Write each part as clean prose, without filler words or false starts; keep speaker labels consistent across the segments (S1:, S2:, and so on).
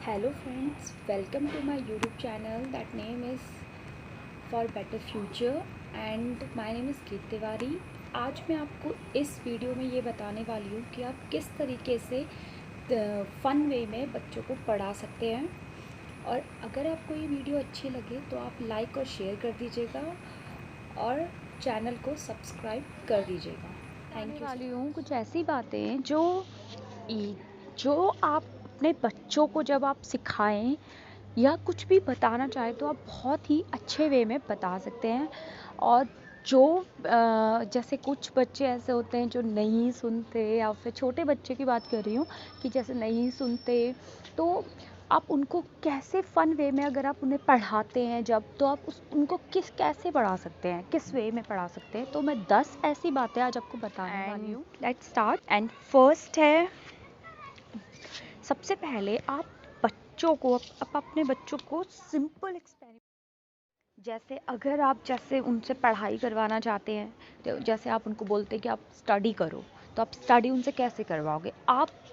S1: Hello friends, welcome to my YouTube channel. That name is For Better Future and my name is Geet Tiwari. आज मैं आपको इस video में ये बताने वाली हूँ कि आप किस तरीके से फ़न वे में बच्चों को पढ़ा सकते हैं। और अगर आपको ये वीडियो अच्छी लगे तो आप लाइक और शेयर कर दीजिएगा और चैनल को सब्सक्राइब कर दीजिएगा। Thank you.
S2: वाली हूँ कुछ ऐसी बातें जो आप अपने बच्चों को जब आप सिखाएं या कुछ भी बताना चाहें तो आप बहुत ही अच्छे वे में बता सकते हैं। और जो जैसे कुछ बच्चे ऐसे होते हैं जो नहीं सुनते, या फिर छोटे बच्चे की बात कर रही हूँ कि जैसे नहीं सुनते, तो आप उनको कैसे फ़न वे में अगर आप उन्हें पढ़ाते हैं तो आप उनको कैसे पढ़ा सकते हैं, किस वे में पढ़ा सकते हैं। तो मैं 10 ऐसी बातें आज आपको बताने वाली हूँ। Let's start. एंड फर्स्ट है, सबसे पहले आप अपने बच्चों को सिंपल एक्सपेरिमेंट, जैसे अगर आप जैसे उनसे पढ़ाई करवाना चाहते हैं तो जैसे आप उनको बोलते हैं कि आप स्टडी करो, तो आप स्टडी उनसे कैसे करवाओगे।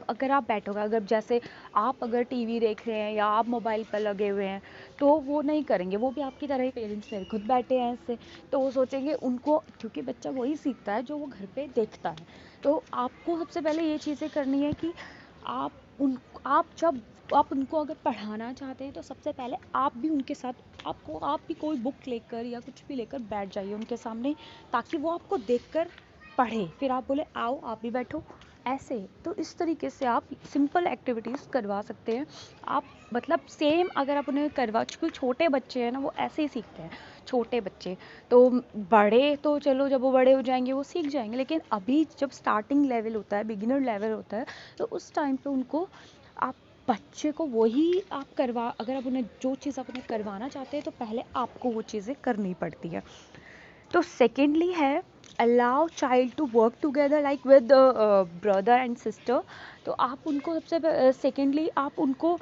S2: अगर आप बैठोगे, अगर टीवी देख रहे हैं या आप मोबाइल पर लगे हुए हैं तो वो नहीं करेंगे। वो भी आपकी तरह ही पेरेंट्स मेरे खुद बैठे हैं ऐसे, तो वो सोचेंगे उनको, क्योंकि बच्चा वही सीखता है जो वो घर पे देखता है। तो आपको सबसे पहले ये चीज़ें करनी है कि आप उन जब आप उनको अगर पढ़ाना चाहते हैं तो सबसे पहले आप भी उनके साथ आप भी कोई बुक लेकर या कुछ भी लेकर बैठ जाइए उनके सामने, ताकि वो आपको देखकर पढ़े। फिर आप बोले आओ आप भी बैठो, ऐसे। तो इस तरीके से आप सिंपल एक्टिविटीज़ करवा सकते हैं। आप मतलब सेम अगर आप उन्हें क्योंकि छोटे बच्चे हैं ना, वो ऐसे ही सीखते हैं। छोटे बच्चे तो, बड़े तो चलो जब वो बड़े हो जाएंगे वो सीख जाएंगे, लेकिन अभी जब स्टार्टिंग लेवल होता है, बिगिनर लेवल होता है, तो उस टाइम पे उनको आप बच्चे को वही आप अगर आप उन्हें जो चीज़ आप उन्हें करवाना चाहते हैं तो पहले आपको वो चीज़ें करनी पड़ती है। तो सेकेंडली है, allow child to work together like with brother and sister. तो आप उनको सबसे सेकेंडली आप उनको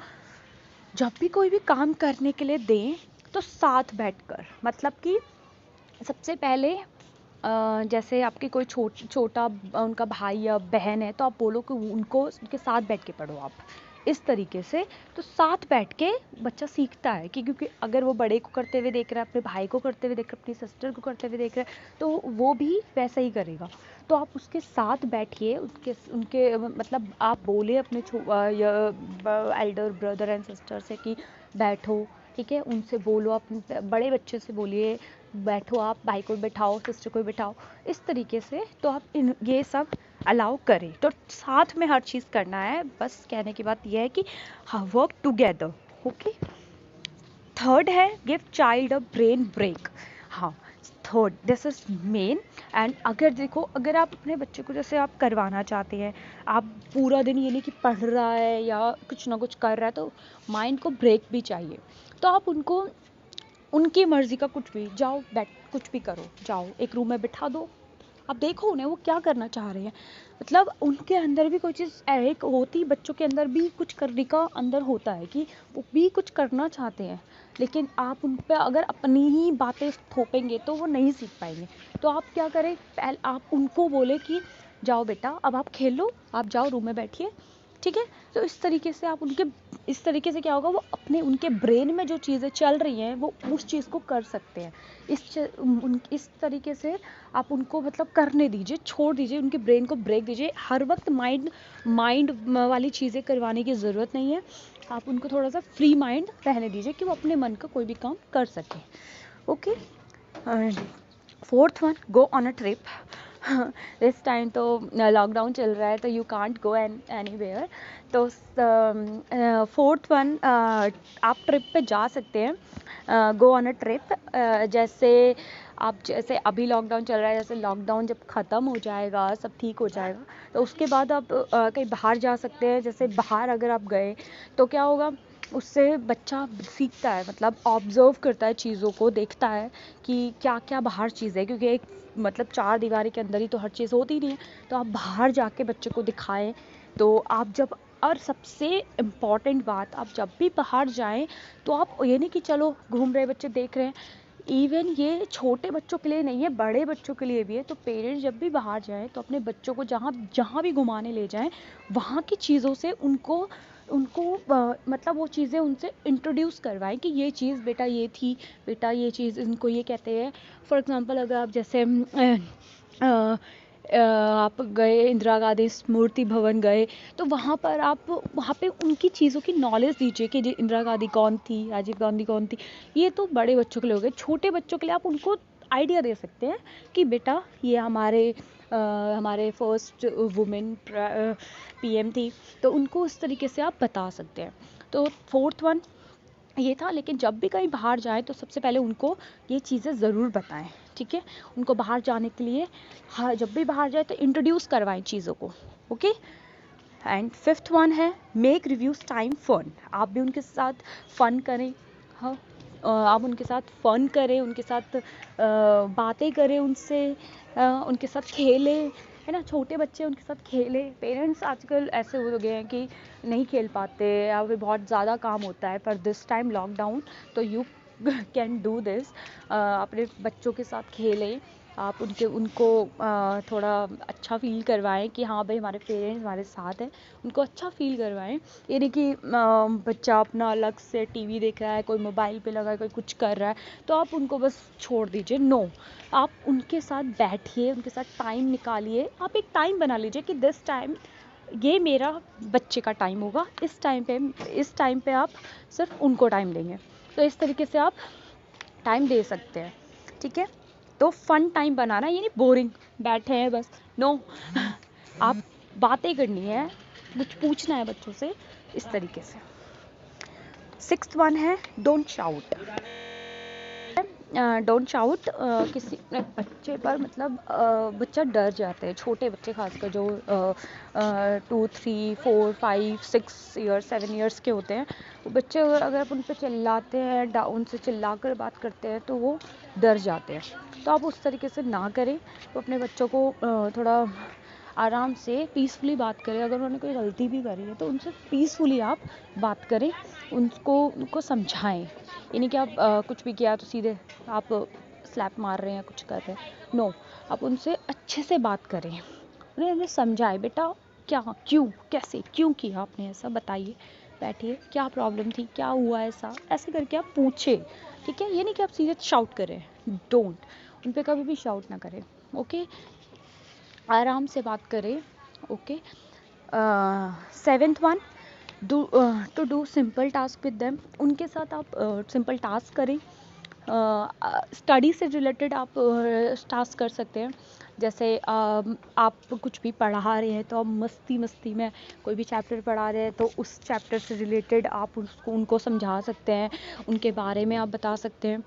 S2: जब भी कोई भी काम करने के लिए दें तो साथ बैठकर, मतलब कि सबसे पहले जैसे आपके कोई छोटा उनका भाई या बहन है, तो आप बोलो कि उनके साथ बैठ के पढ़ो आप, इस तरीके से। तो साथ बैठ के बच्चा सीखता है कि, क्योंकि अगर वो बड़े को करते हुए देख रहा है, अपने भाई को करते हुए देख रहा है, अपनी सिस्टर को करते हुए देख रहा है, तो वो भी वैसा ही करेगा। तो आप उसके साथ बैठिए, उनके मतलब आप बोले अपने एल्डर ब्रदर एंड सिस्टर से कि बैठो, ठीक है। उनसे बोलो, अपने बड़े बच्चे से बोलिए बैठो, आप भाई को बैठाओ, सिस्टर को बैठाओ, इस तरीके से। तो आप ये सब अलाउ करें, तो साथ में हर चीज़ करना है। बस कहने की बात यह है कि वर्क टुगेदर। ओके। थर्ड है, give child a brain break. हाँ, third, this is main. And अगर आप अपने बच्चे को जैसे आप करवाना चाहते हैं, आप पूरा दिन ये नहीं कि पढ़ रहा है या कुछ ना कुछ कर रहा है, तो माइंड को ब्रेक भी चाहिए। तो आप उनको उनकी मर्जी का कुछ भी, जाओ बैठ कुछ भी करो, जाओ एक रूम में बिठा दो, अब देखो उन्हें वो क्या करना चाह रहे हैं। मतलब उनके अंदर भी कोई चीज़ एक होती, बच्चों के अंदर भी कुछ करने का अंदर होता है कि वो भी कुछ करना चाहते हैं, लेकिन आप उन पर अगर अपनी ही बातें थोपेंगे तो वो नहीं सीख पाएंगे। तो आप क्या करें, पहले आप उनको बोले कि जाओ बेटा अब आप खेल लो, आप जाओ रूम में बैठिए, ठीक है। तो इस तरीके से क्या होगा, वो उनके ब्रेन में जो चीज़ें चल रही हैं वो उस चीज़ को कर सकते हैं। इस तरीके से आप उनको मतलब करने दीजिए, छोड़ दीजिए, उनके ब्रेन को ब्रेक दीजिए। हर वक्त माइंड वाली चीज़ें करवाने की ज़रूरत नहीं है। आप उनको थोड़ा सा फ्री माइंड रहने दीजिए कि वो अपने मन का कोई भी काम कर सकें। Okay. Fourth one, go on a trip. इस टाइम तो लॉकडाउन चल रहा है, तो यू कांट गो एनीवेयर। तो फोर्थ वन, आप ट्रिप पे जा सकते हैं, गो ऑन अ ट्रिप। जैसे अभी लॉकडाउन चल रहा है, जैसे लॉकडाउन जब ख़त्म हो जाएगा, सब ठीक हो जाएगा, तो उसके बाद आप कहीं बाहर जा सकते हैं। जैसे बाहर अगर आप गए तो क्या होगा, उससे बच्चा सीखता है, मतलब ऑब्ज़र्व करता है, चीज़ों को देखता है कि क्या क्या बाहर चीज़ है, क्योंकि एक मतलब चार दीवारी के अंदर ही तो हर चीज़ होती नहीं है। तो आप बाहर जाके बच्चे को दिखाएं। तो आप जब और सबसे इम्पॉर्टेंट बात, आप जब भी बाहर जाएं तो आप ये नहीं कि चलो घूम रहे बच्चे देख रहे हैं, इवन ये छोटे बच्चों के लिए नहीं है, बड़े बच्चों के लिए भी है। तो पेरेंट्स जब भी बाहर जाएं तो अपने बच्चों को जहाँ जहाँ भी घुमाने ले जाएं, वहाँ की चीज़ों से उनको मतलब वो चीज़ें उनसे इंट्रोड्यूस करवाएं कि ये चीज़ बेटा ये थी, बेटा ये चीज़ इनको ये कहते हैं। फॉर एग्जांपल अगर आप जैसे आप गए इंदिरा गांधी स्मृति भवन गए, तो वहाँ पर आप वहाँ पे उनकी चीज़ों की नॉलेज दीजिए कि इंदिरा गांधी कौन थी, राजीव गांधी कौन थी। ये तो बड़े बच्चों के लिए हो गए। छोटे बच्चों के लिए आप उनको आइडिया दे सकते हैं कि बेटा ये हमारे फर्स्ट वुमेन पीएम थी, तो उनको उस तरीके से आप बता सकते हैं। तो फोर्थ वन ये था। लेकिन जब भी कहीं बाहर जाएं तो सबसे पहले उनको ये चीज़ें ज़रूर बताएं, ठीक है। उनको बाहर जाने के लिए, हाँ, जब भी बाहर जाए तो इंट्रोड्यूस करवाएं चीज़ों को, ओके। एंड फिफ्थ वन है मेक रिव्यूज़ टाइम फन। आप भी उनके साथ फ़न करें, हाँ, आप उनके साथ फ़न करें, उनके साथ बातें करें, उनके साथ खेलें, है ना। छोटे बच्चे उनके साथ खेलें। पेरेंट्स आजकल ऐसे हो गए हैं कि नहीं खेल पाते या फिर बहुत ज़्यादा काम होता है, पर दिस टाइम लॉकडाउन तो यू कैन डू दिस। अपने बच्चों के साथ खेलें, आप उनको थोड़ा अच्छा फ़ील करवाएं कि हाँ भाई हमारे पेरेंट्स हमारे साथ हैं, उनको अच्छा फ़ील करवाएं। ये नहीं कि बच्चा अपना अलग से टीवी देख रहा है, कोई मोबाइल पे लगा है, कोई कुछ कर रहा है तो आप उनको बस छोड़ दीजिए। नो, आप उनके साथ बैठिए, उनके साथ टाइम निकालिए। आप एक टाइम बना लीजिए कि दिस टाइम ये मेरा बच्चे का टाइम होगा, इस टाइम पे आप सिर्फ उनको टाइम देंगे। तो इस तरीके से आप टाइम दे सकते हैं, ठीक है। तो फन टाइम बनाना, ये नहीं बोरिंग बैठे हैं बस, नो। आप बातें करनी है, कुछ पूछना है बच्चों से, इस तरीके से। सिक्स्थ वन है डोंट शाउट। डोंट शाउट किसी बच्चे पर, मतलब बच्चा डर जाते हैं, छोटे बच्चे खासकर जो 2 3 4 5 6 ईयर्स 7 ईयर्स के होते हैं, वो बच्चे अगर आप उन पर चिल्लाते हैं, उनसे चिल्लाकर बात करते हैं तो वो डर जाते हैं। तो आप उस तरीके से ना करें। तो अपने बच्चों को थोड़ा आराम से पीसफुली बात करें। अगर उन्होंने कोई गलती भी करी है तो उनसे पीसफुली आप बात करें, उनको समझाएं। ये नहीं कि आप कुछ भी किया तो सीधे आप स्लैप मार रहे हैं, कुछ कर रहे हैं। नो, आप उनसे अच्छे से बात करें, उन्हें समझाएं, बेटा क्या, क्यों, कैसे, क्यों किया आपने ऐसा, बताइए, बैठिए, क्या प्रॉब्लम थी, क्या हुआ ऐसे करके आप पूछें, ठीक है। ये नहीं कि आप सीधे शाउट करें, डोंट, उन पर कभी भी शाउट ना करें, ओके। आराम से बात करें, okay. Seventh one, to do simple task with them. उनके साथ आप सिंपल टास्क करें। स्टडी से रिलेटेड आप टास्क कर सकते हैं। जैसे आप कुछ भी पढ़ा रहे हैं तो आप मस्ती मस्ती में कोई भी चैप्टर पढ़ा रहे हैं तो उस चैप्टर से रिलेटेड आप उनको समझा सकते हैं, उनके बारे में आप बता सकते हैं।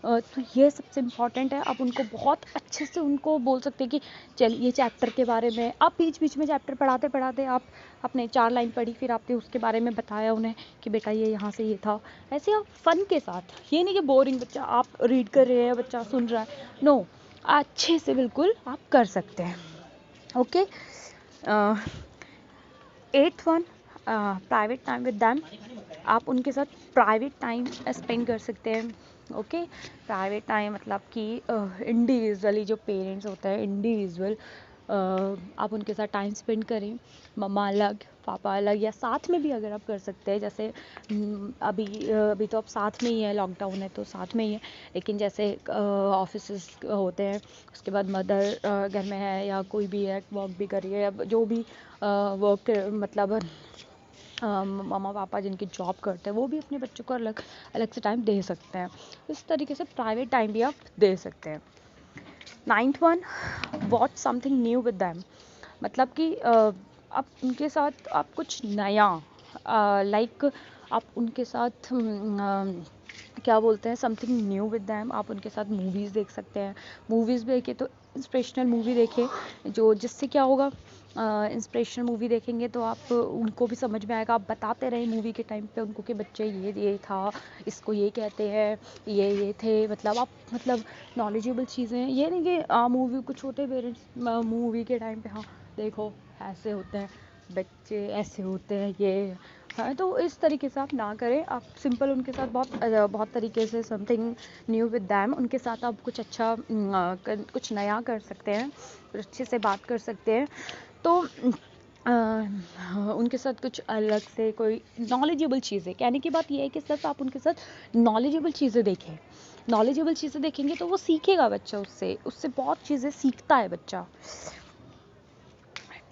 S2: तो ये सबसे इम्पॉर्टेंट है। आप उनको बहुत अच्छे से उनको बोल सकते हैं कि चल ये चैप्टर के बारे में, आप बीच बीच में चैप्टर पढ़ाते पढ़ाते आप अपने 4 लाइन पढ़ी, फिर आपने उसके बारे में बताया उन्हें कि बेटा ये यहाँ से ये था। ऐसे आप फन के साथ, ये नहीं कि बोरिंग, बच्चा आप रीड कर रहे हैं, बच्चा सुन रहा है, नो, अच्छे से बिल्कुल आप कर सकते हैं, okay. Eighth one, private time with them. आप उनके साथ प्राइवेट टाइम स्पेंड कर सकते हैं, ओके। प्राइवेट टाइम मतलब कि इंडिविजुअली जो पेरेंट्स होते हैं, इंडिविजुअल आप उनके साथ टाइम स्पेंड करें। मम्मा अलग, पापा अलग, या साथ में भी अगर आप कर सकते हैं। जैसे अभी तो अब साथ में ही है, लॉकडाउन है तो साथ में ही है। लेकिन जैसे ऑफिसेस होते हैं, उसके बाद मदर घर में है या कोई भी है, वर्क भी कर रही है, या जो भी वर्क मतलब मम्मा पापा जिनकी जॉब करते हैं वो भी अपने बच्चों को अलग अलग से टाइम दे सकते हैं। इस तरीके से प्राइवेट टाइम भी आप दे सकते हैं। Ninth one, watch something new with them. मतलब कि आप उनके साथ आप कुछ नया, लाइक आप उनके साथ क्या बोलते हैं, समथिंग न्यू विद दैम। आप उनके साथ मूवीज़ देख सकते हैं। मूवीज़ देखें तो इंस्पिरेशनल मूवी देखें, जिससे क्या होगा, इंस्पिरेशनल मूवी देखेंगे तो आप उनको भी समझ में आएगा। आप बताते रहें मूवी के टाइम पे उनको कि बच्चे ये था, इसको ये कहते हैं, ये थे, मतलब आप मतलब नॉलेजेबल चीज़ें। ये नहीं कि मूवी कुछ होते पेरेंट्स मूवी के टाइम पे, हाँ देखो ऐसे होते हैं बच्चे, ऐसे होते हैं ये, हाँ। तो इस तरीके से आप ना करें। आप सिंपल उनके साथ बहुत तरीके से समथिंग न्यू विद दैम, उनके साथ आप कुछ अच्छा कुछ नया कर सकते हैं, कुछ अच्छे से बात कर सकते हैं। तो उनके साथ कुछ अलग से कोई नॉलेजेबल चीज़ें, कहने की बात ये है कि सिर्फ आप उनके साथ नॉलेजेबल चीज़ें देखें। नॉलेजेबल चीज़ें देखेंगे तो वो सीखेगा बच्चा, उससे उससे बहुत चीज़ें सीखता है बच्चा।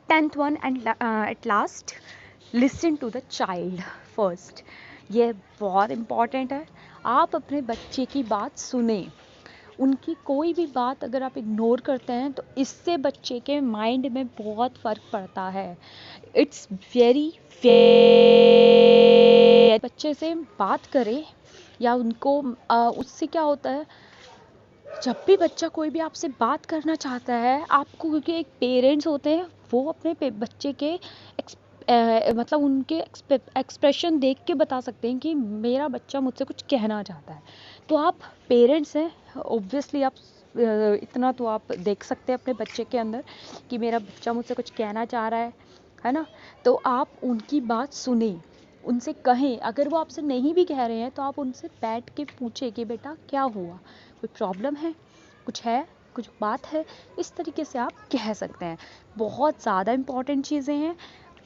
S2: 10th one and at last, listen to the child first। ये बहुत इम्पॉर्टेंट है। आप अपने बच्चे की बात सुने। उनकी कोई भी बात अगर आप इग्नोर करते हैं तो इससे बच्चे के माइंड में बहुत फ़र्क पड़ता है। इट्स वेरी बच्चे से बात करें या उनको उससे क्या होता है, जब भी बच्चा कोई भी आपसे बात करना चाहता है, आपको, क्योंकि एक पेरेंट्स होते हैं, वो अपने बच्चे के मतलब उनके एक्सप्रेशन देख के बता सकते हैं कि मेरा बच्चा मुझसे कुछ कहना चाहता है। तो आप पेरेंट्स हैं, ऑब्वियसली आप इतना तो आप देख सकते हैं अपने बच्चे के अंदर कि मेरा बच्चा मुझसे कुछ कहना चाह रहा है ना। तो आप उनकी बात सुने, उनसे कहें। अगर वो आपसे नहीं भी कह रहे हैं तो आप उनसे बैठ के पूछें कि बेटा क्या हुआ, कोई प्रॉब्लम है, कुछ बात है। इस तरीके से आप कह सकते हैं। बहुत ज़्यादा इम्पॉर्टेंट चीज़ें हैं।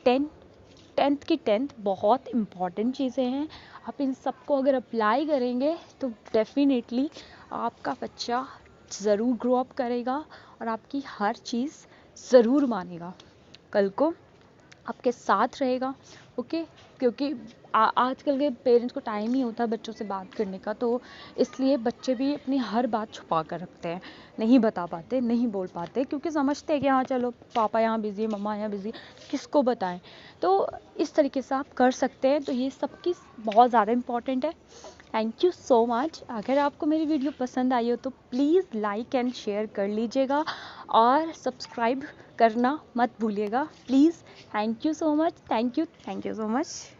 S2: 10th की 10th बहुत इम्पॉर्टेंट चीज़ें हैं। आप इन सबको अगर अप्लाई करेंगे तो डेफिनेटली आपका बच्चा ज़रूर ग्रो अप करेगा और आपकी हर चीज़ ज़रूर मानेगा, कल को आपके साथ रहेगा। ओके, क्योंकि आजकल के पेरेंट्स को टाइम नहीं होता बच्चों से बात करने का, तो इसलिए बच्चे भी अपनी हर बात छुपा कर रखते हैं, नहीं बता पाते, नहीं बोल पाते, क्योंकि समझते हैं कि हाँ चलो पापा यहाँ बिज़ी है, मम्मा यहाँ बिज़ी, किसको बताएं। तो इस तरीके से आप कर सकते हैं। तो ये सबकी बहुत ज़्यादा इम्पॉर्टेंट है। Thank you so much. अगर आपको मेरी वीडियो पसंद आई हो तो प्लीज़ लाइक एंड शेयर कर लीजिएगा और सब्सक्राइब करना मत भूलिएगा please. Thank you so much. Thank you so much.